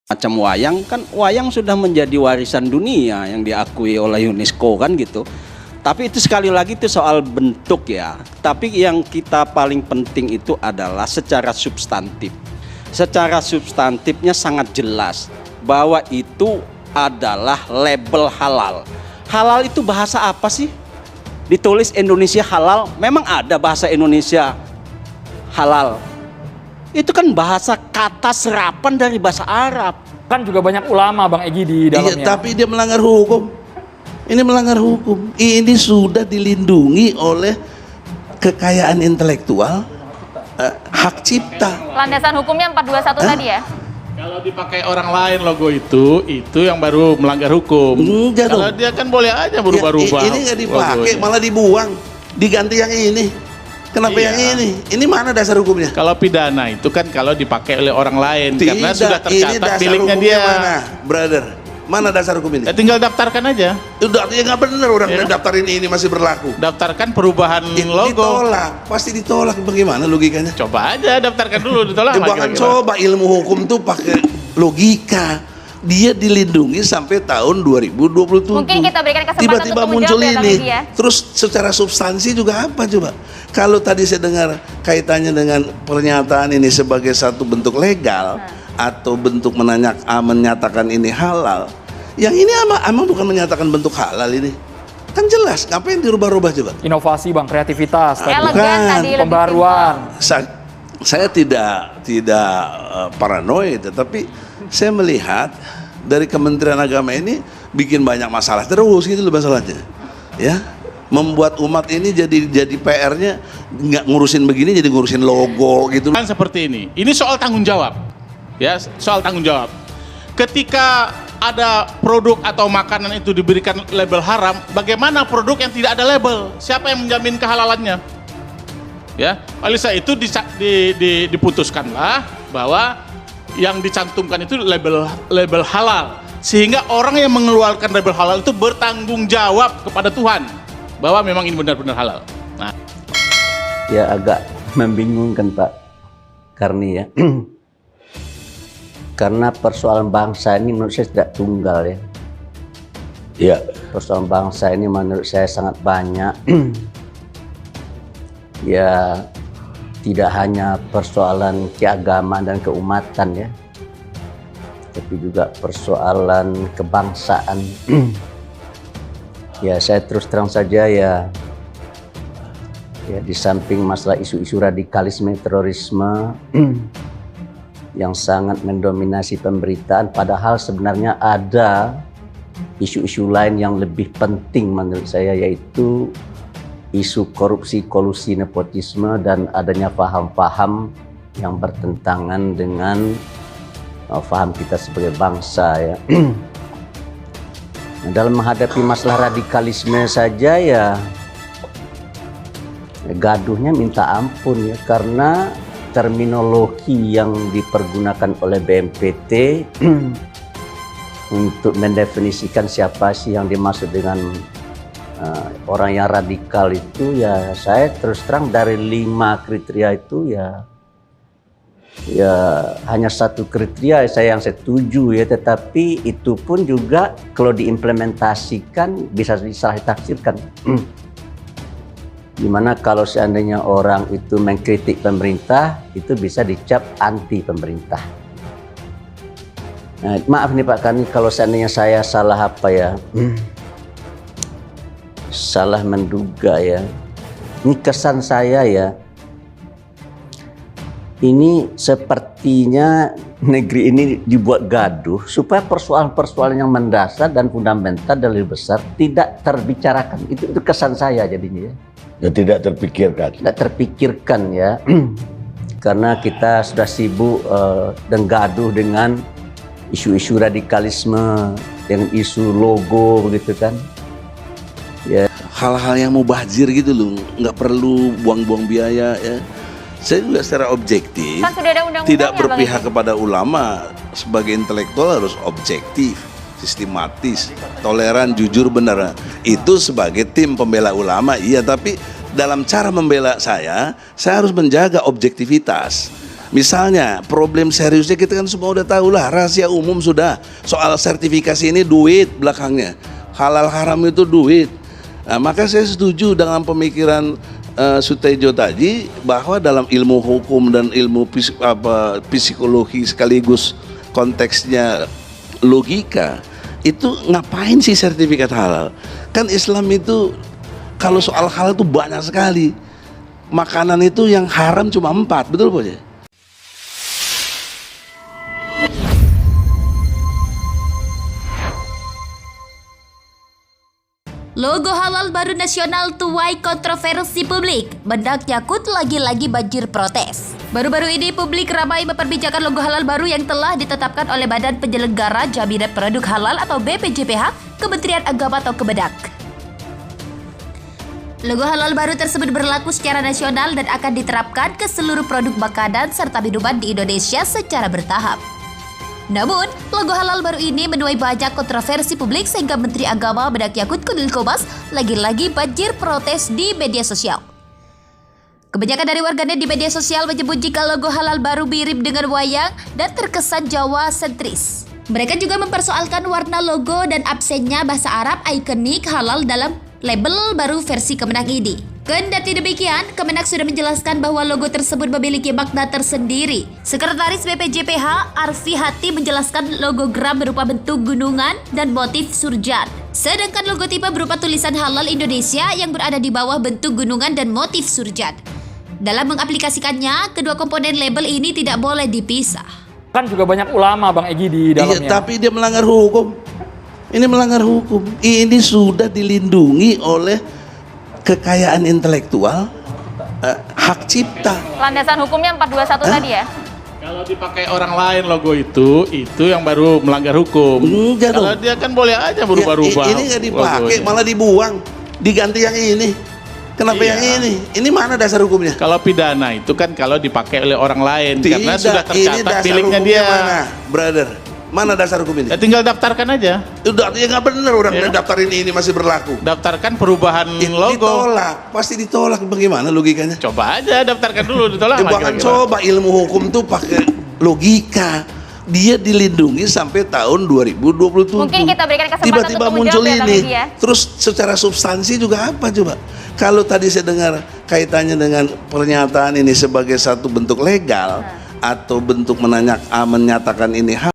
Macam wayang kan, wayang sudah menjadi warisan dunia yang diakui oleh UNESCO kan gitu. Tapi itu sekali lagi itu soal bentuk ya. Tapi yang kita paling penting itu adalah secara substantif. Secara substantifnya sangat jelas bahwa itu adalah label halal. Halal itu bahasa apa sih? Ditulis Indonesia halal, memang ada bahasa Indonesia halal. Itu kan bahasa kata serapan dari bahasa Arab. Kan juga banyak ulama Bang Egy di dalamnya. Iya, tapi dia melanggar hukum. Ini melanggar hukum. Ini sudah dilindungi oleh kekayaan intelektual, hak cipta. Landasan hukumnya 421 tadi ya? Kalau dipakai orang lain logo itu yang baru melanggar hukum. Enggak Kalau dong. dia kan boleh aja berubah-ubah. Ini nggak dipakai, logonya. malah dibuang, diganti yang ini. Kenapa Iya. yang ini? Ini mana dasar hukumnya? Kalau pidana itu kan kalau dipakai oleh orang lain karena Tidak, sudah ini tercatat dasar miliknya hukumnya dia. mana, brother? Mana dasar hukum ini? Ya, tinggal daftarkan aja. Udah, ya nggak benar orang Iya. daftarin ini masih berlaku. Daftarkan perubahan logo. Ditolak, pasti ditolak. Bagaimana logikanya? Coba aja daftarkan dulu ditolak. Ya, bahkan coba ilmu hukum tuh pakai logika. Dia dilindungi sampai tahun 2027. Mungkin kita berikan kesempatan Tiba-tiba untuk muncul menjawab ya, Bang ini. Egy ya. Terus secara substansi juga apa coba? Kalau tadi saya dengar kaitannya dengan pernyataan ini sebagai satu bentuk legal atau bentuk menyatakan ini halal. Yang ini emang bukan menyatakan bentuk halal ini. Kan jelas, ngapain dirubah-rubah coba? Inovasi Bang, kreativitas tadi. Elegan Bukan. tadi, lebih Pembaruan. Saya tidak paranoid, tetapi saya melihat dari Kementerian Agama ini bikin banyak masalah terus gitu loh masalahnya, ya, membuat umat ini jadi PR-nya nggak ngurusin begini, jadi ngurusin logo gitu. Kan seperti ini soal tanggung jawab, ya, soal tanggung jawab. Ketika ada produk atau makanan itu diberikan label haram, bagaimana produk yang tidak ada label? Siapa yang menjamin kehalalannya? Ya, oleh sebab itu diputuskanlah bahwa yang dicantumkan itu label halal, sehingga orang yang mengeluarkan label halal itu bertanggung jawab kepada Tuhan bahwa memang ini benar-benar halal. Nah, Ya agak membingungkan Pak Karni ya. Karena persoalan bangsa ini menurut saya tidak tunggal ya. Ya, Persoalan bangsa ini menurut saya sangat banyak. Ya tidak hanya persoalan keagamaan dan keumatan ya, tapi juga persoalan kebangsaan. Ya saya terus terang saja ya di samping masalah isu-isu radikalisme terorisme yang sangat mendominasi pemberitaan, padahal sebenarnya ada isu-isu lain yang lebih penting menurut saya, yaitu isu korupsi, kolusi, nepotisme, dan adanya paham-paham yang bertentangan dengan paham kita sebagai bangsa ya. Nah, dalam menghadapi masalah radikalisme saja ya gaduhnya minta ampun ya, karena terminologi yang dipergunakan oleh BNPT untuk mendefinisikan siapa sih yang dimaksud dengan orang yang radikal itu, ya saya terus terang dari 5 kriteria itu ya hanya satu kriteria saya yang setuju ya, tetapi itu pun juga kalau diimplementasikan bisa disalah tafsirkan. Dimana kalau seandainya orang itu mengkritik pemerintah, itu bisa dicap anti pemerintah. Nah, maaf nih Pak Karni kalau seandainya saya salah apa ya, salah menduga ya. Ini kesan saya ya, ini sepertinya negeri ini dibuat gaduh supaya persoalan-persoalan yang mendasar dan fundamental dan lebih besar tidak terbicarakan. Itu kesan saya jadinya ya. Ya tidak terpikirkan. Tidak terpikirkan ya. Karena kita sudah sibuk dan gaduh dengan isu-isu radikalisme, dengan isu logo begitu kan. Ya. hal-hal yang mubazir gitu loh, nggak perlu buang-buang biaya ya. Saya juga secara objektif Kan sudah ada undang-undangnya, tidak Bang berpihak Egy. kepada ulama. Sebagai intelektual harus objektif, sistematis, toleran, jujur, benar. Itu sebagai tim pembela ulama, iya. Tapi dalam cara membela saya harus menjaga objektivitas. Misalnya problem seriusnya kita kan semua udah tahu lah, rahasia umum sudah. Soal sertifikasi ini duit belakangnya. Halal haram itu duit. Nah, maka saya setuju dengan pemikiran Sutejo tadi bahwa dalam ilmu hukum dan ilmu psikologi sekaligus konteksnya logika itu ngapain sih sertifikat halal? Kan Islam itu kalau soal halal itu banyak sekali. Makanan itu yang haram cuma 4, betul Pak? Logo halal baru nasional tuai kontroversi publik. Mendak Yakut lagi-lagi banjir protes. Baru-baru ini publik ramai memperbincangkan logo halal baru yang telah ditetapkan oleh Badan Penyelenggara Jaminan Produk Halal atau BPJPH, Kementerian Agama atau Kemenak. Logo halal baru tersebut berlaku secara nasional dan akan diterapkan ke seluruh produk makanan serta minuman di Indonesia secara bertahap. Namun, logo halal baru ini menuai banyak kontroversi publik sehingga Menteri Agama Mendak Yakut Kunil Komas lagi-lagi banjir protes di media sosial. Kebanyakan dari warganet di media sosial menyebut jika logo halal baru mirip dengan wayang dan terkesan Jawa sentris. Mereka juga mempersoalkan warna logo dan absennya bahasa Arab ikonik halal dalam label baru versi Kemenak ini. Kendati demikian, Kemenak sudah menjelaskan bahwa logo tersebut memiliki makna tersendiri. Sekretaris BPJPH Arfi Hati menjelaskan logogram berupa bentuk gunungan dan motif surjan. Sedangkan logotipe berupa tulisan halal Indonesia yang berada di bawah bentuk gunungan dan motif surjan. Dalam mengaplikasikannya, kedua komponen label ini tidak boleh dipisah. Kan juga banyak ulama Bang Egy di dalamnya. Iya, tapi dia melanggar hukum. Ini melanggar hukum. Ini sudah dilindungi oleh kekayaan intelektual, hak cipta. Landasan hukumnya 421 tadi ya? Kalau dipakai orang lain logo itu yang baru melanggar hukum. Enggak dong. Kalau dia kan boleh aja berubah-ubah. Ini nggak dipakai, logonya. malah dibuang, diganti yang ini. Kenapa Iya. yang ini? Ini mana dasar hukumnya? Kalau pidana itu kan kalau dipakai oleh orang lain karena Tidak, sudah ini tercatat dasar miliknya hukumnya dia. mana, brother? Mana dasar hukum ini? Ya, tinggal daftarkan aja. Udah, ya nggak bener orang Ya. daftarin ini masih berlaku. Daftarkan perubahan logo. Ditolak, pasti ditolak. Bagaimana logikanya? Coba aja daftarkan dulu ditolak. Ya, lah bahkan kira-kira. coba ilmu hukum tuh pakai logika. Dia dilindungi sampai tahun 2027. Mungkin kita berikan kesempatan Tiba-tiba untuk muncul menjawab ya, Bang ini. Egy ya. Terus secara substansi juga apa coba? Kalau tadi saya dengar kaitannya dengan pernyataan ini sebagai satu bentuk legal atau bentuk menyatakan ini hak.